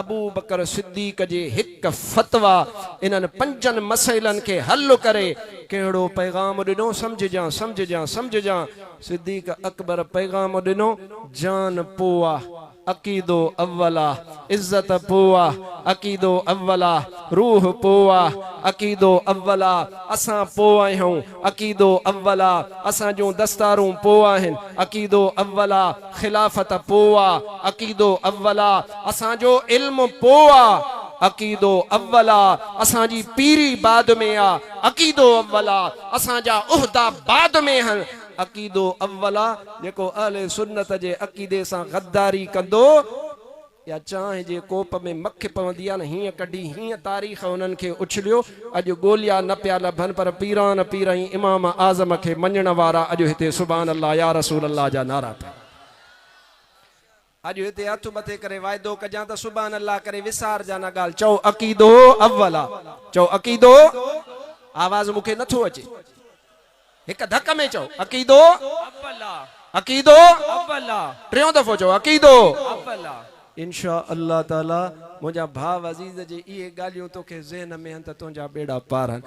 अबू बकर सिद्दीक जे हिक फतवा इन्हनि पंजन मसइलन के हल करे केड़ो पैगाम दिनो समझ जा सिद्दीक अकबर पैगाम दिनो जान पोआ अकीदो अव्वला इज्जत पोआ अकीदो अव्वला रूह पोआ अकीदो अव्वला असां पोआ आहियूं अकीदो अव्वला असां जो दस्तारूं पोआ आहिनि अकीदो अव्वला खिलाफत पोआ अकीदो अव्वला असां जो इल्म पोआ अकीदो अव्वला असां जी पीरी बाद में आ अकीदो अव्वला असां जा उहदा बाद में हन अकीदो अव्वला जेको अहले सुन्नत जे अकीदे सां गद्दारी कंदो या चाहे जे कोप में मख पवंदी आहे न हीअं कढी हीअं तारीख़ उन्हनि खे उछलियो अॼु ॻोल्हिया न पिया लभनि पर पीरान पीरई इमाम आज़म खे मञण वारा अॼु हिते सुभान अल्लाह या रसूल अल्लाह जा नारा पिया अॼु हिते हथ मथे करे वाइदो कजां त सुभान अल्लाह करे विसार जा न ॻाल्हि चओ अकीदो अव्वला चओ अकीदो आवाज़ मूंखे नथो अचे एक धक में चो अकीदो अव्वला अकीदो अव्वला टियों दफ़ो चो अकीदो अव्वला इंशा अल्लाह ताला मुझा भाव अजीज जे ये गालियों तो के ज़हन में हन त तुंहिंजा बेड़ा पार हन